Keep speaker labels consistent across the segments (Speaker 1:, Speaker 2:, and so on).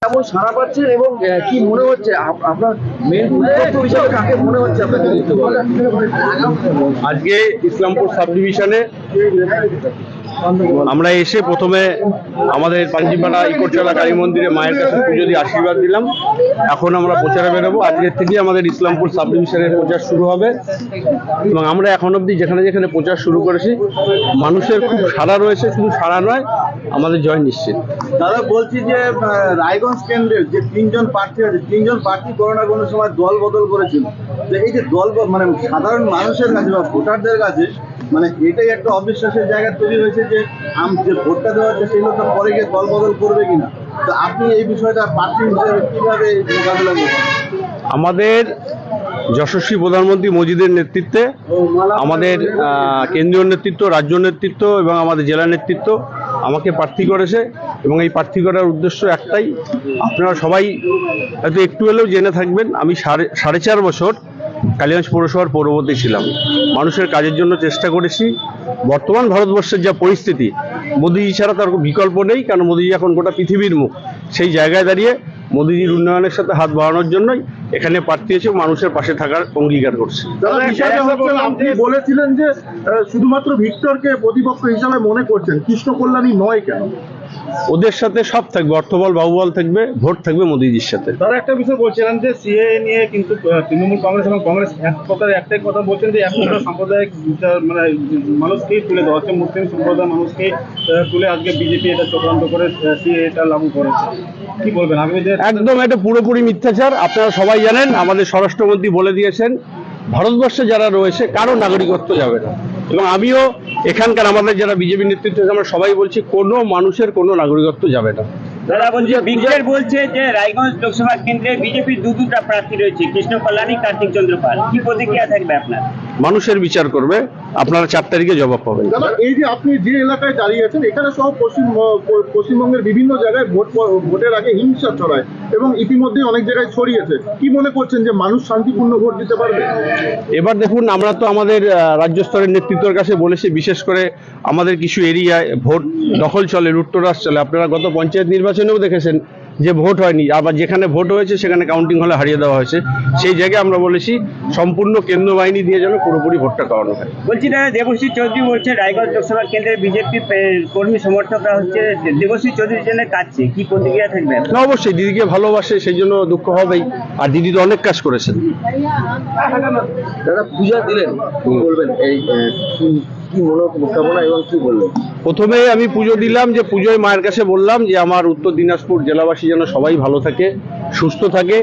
Speaker 1: কেমন সাড়া পাচ্ছেন এবং কি মনে হচ্ছে আপনার মেন উদ্দেশ্য হিসেবে কাকে মনে হচ্ছে আপনাকে দিতে বলে?
Speaker 2: আজকে ইসলামপুর সাব ডিভিশনে আমরা এসে প্রথমে আমাদের পাঞ্জিপাড়া ইকোরচালা কালী মন্দিরে মায়ের কাছে পুজো দিয়ে আশীর্বাদ দিলাম। এখন আমরা প্রচারে বেরোবো। আজকের থেকে আমাদের ইসলামপুর সাব ডিভিশনের প্রচার শুরু হবে এবং আমরা এখন অবধি যেখানে যেখানে প্রচার শুরু করেছি মানুষের খুব সাড়া রয়েছে। শুধু সাড়া নয়, আমাদের জয় নিশ্চিত।
Speaker 3: দাদা বলছি যে রায়গঞ্জ কেন্দ্রের যে তিনজন প্রার্থী আছে, তিনজন প্রার্থী কোনো না কোনো সময় দল বদল করেছিল। তো এই যে দল মানে সাধারণ মানুষের কাছে বা ভোটারদের কাছে মানে এটাই একটা অবিশ্বাসের জায়গা তৈরি হয়েছে যে যে ভোটটা দেওয়া হচ্ছে সেগুলো তো পরে গিয়ে দল বদল করবে কিনা। তো আপনি এই বিষয়টা প্রার্থী হিসেবে কিভাবে মোকাবিলা করবেন?
Speaker 2: আমাদের যশস্বী প্রধানমন্ত্রী মোদিদের নেতৃত্বে আমাদের কেন্দ্রীয় নেতৃত্ব, রাজ্য নেতৃত্ব এবং আমাদের জেলা নেতৃত্ব আমাকে প্রার্থী করেছে এবং এই প্রার্থী করার উদ্দেশ্য একটাই, আপনারা সবাই হয়তো একটু হলেও জেনে থাকবেন, আমি সাড়ে 4 বছর কালিগঞ্জ পৌরসভার পৌরপতি ছিলাম। মানুষের কাজের জন্য চেষ্টা করেছি। বর্তমান ভারতবর্ষের যা পরিস্থিতি, মোদিজি ছাড়া তার বিকল্প নেই, কারণ মোদিজি এখন গোটা পৃথিবীর মুখ। সেই জায়গায় দাঁড়িয়ে মোদিজির উন্নয়নের সাথে হাত বাড়ানোর জন্যই এখানে প্রার্থী হয়েছে, মানুষের পাশে থাকার অঙ্গীকার করছে।
Speaker 3: আপনি বলেছিলেন যে শুধুমাত্র ভিক্টরকে প্রতিপক্ষ হিসাবে মনে করছেন, কৃষ্ণ কল্যাণী নয় কেন?
Speaker 2: ওদের সাথে সব থাকবে, অর্থবল বাহুবল থাকবে, ভোট থাকবে মোদিজির সাথে।
Speaker 4: তারা একটা বিষয় বলছিলেন যে সিএএ নিয়ে কিন্তু তৃণমূল কংগ্রেস এবং কংগ্রেস এক প্রকার একটাই কথা বলছেন যে এক প্রকার সাম্প্রদায়িক মানে মানুষকেই তুলে দেওয়া হচ্ছে, মুসলিম সম্প্রদায়ের মানুষকে তুলে আজকে বিজেপি এটা চক্রান্ত করে সিএএটা লাগু করেছে। কি বলবেন? আমি
Speaker 2: একদম এটা পুরোপুরি মিথ্যাচার। আপনারা সবাই জানেন, আমাদের স্বরাষ্ট্রমন্ত্রী বলে দিয়েছেন ভারতবর্ষে যারা রয়েছে কারো নাগরিকত্ব যাবে না, এবং আমিও এখানকার আমাদের যারা বিজেপি নেতৃত্ব আমরা সবাই বলছি কোনো মানুষের কোনো নাগরিকত্ব যাবে না।
Speaker 5: দাদা বলছে বিজেপি বলছে যে রায়গঞ্জ লোকসভা কেন্দ্রে বিজেপির দুটা প্রার্থী রয়েছে, কৃষ্ণ কল্যাণী, কার্তিক চন্দ্র পাল। কি প্রতিক্রিয়া থাকবে আপনার?
Speaker 2: মানুষের বিচার করবে, আপনারা 4 তারিখে জবাব পাবেন।
Speaker 3: দাদা এই যে আপনি যে এলাকায় দাঁড়িয়ে আছেন এখানে সব পশ্চিমবঙ্গের বিভিন্ন জায়গায় ভোটের আগে হিংসা ছড়ায় এবং ইতিমধ্যে অনেক জায়গায় ছড়িয়েছে। কি মনে করছেন যে মানুষ শান্তিপূর্ণ ভোট দিতে পারবে?
Speaker 2: এবার দেখুন, আমরা তো আমাদের রাজ্য স্তরের নেতৃত্বের কাছে বলেছি, বিশেষ করে আমাদের কিছু এরিয়ায় ভোট দখল চলে, লুটতরাজ চলে। আপনারা গত পঞ্চায়েত নির্বাচনেও দেখেছেন যে ভোট হয়নি, আবার যেখানে ভোট হয়েছে সেখানে কাউন্টিং হলে হারিয়ে দেওয়া হয়েছে। সেই জায়গায় আমরা বলেছি সম্পূর্ণ কেন্দ্র বাহিনী দিয়ে যেন পুরোপুরি ভোটটা করানো হয়।
Speaker 5: বলছি দাদা, দেবশ্রী চৌধুরী বলছে রায়গঞ্জ লোকসভা কেন্দ্রের বিজেপি কর্মী সমর্থকরা হচ্ছে দেবশ্রী চৌধুরীর জন্য কাটছে। কি প্রতিক্রিয়া থাকবে?
Speaker 2: না, অবশ্যই দিদিকে ভালোবাসে, সেই জন্য দুঃখ হবেই। আর দিদি তো অনেক কাজ করেছেন।
Speaker 1: দাদা পূজা দিলেন, কি বলবেন? এই কি মনোকামনা এবং কি বললেন?
Speaker 2: প্রথমে আমি পুজো দিলাম, যে পুজোয় মায়ের কাছে বললাম যে আমার উত্তর দিনাজপুর জেলাবাসী যেন সবাই ভালো থাকে, সুস্থ থাকে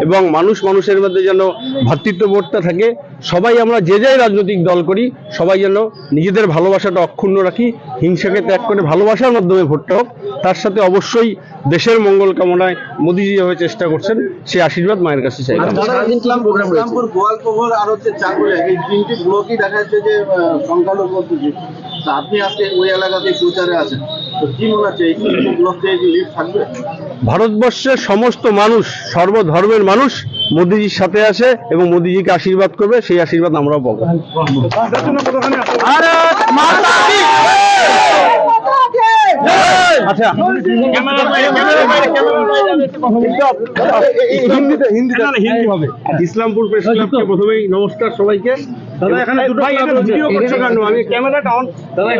Speaker 2: এবং মানুষের মধ্যে যেন ভ্রাতৃত্ববোধটা থাকে। সবাই আমরা যে যাই রাজনৈতিক দল করি, সবাই যেন নিজেদের ভালোবাসাটা অক্ষুণ্ণ রাখি, হিংসাকে ত্যাগ করে ভালোবাসার মাধ্যমে ভোটটা হোক। তার সাথে অবশ্যই দেশের মঙ্গল কামনায় মোদিজি যেভাবে চেষ্টা করছেন সেই আশীর্বাদ মায়ের কাছে চাই।
Speaker 3: ইসলামপুর, গোয়ালকোহর আর হচ্ছে চাকুলিয়া, এই 3টি ব্লকই দেখা যাচ্ছে যে সংখ্যালঘু। আপনি আজকে ওই এলাকাতে প্রচারে আছেন, তো কি মনে হচ্ছে এই 3টি ব্লক থেকে কি লিড থাকবে?
Speaker 2: ভারতবর্ষের সমস্ত মানুষ, সর্বধর্মের মানুষ মোদিজির সাথে আছে এবং মোদিজিকে আশীর্বাদ করবে, সেই আশীর্বাদ আমরাও পাবো। আচ্ছা, হিন্দি হবে। ইসলামপুর প্রেস ক্লাবকে প্রথমেই নমস্কার সবাইকে। দাদা এখানে দুটো ভিডিও করছো কেন? আমি ক্যামেরাটা অন। দাদা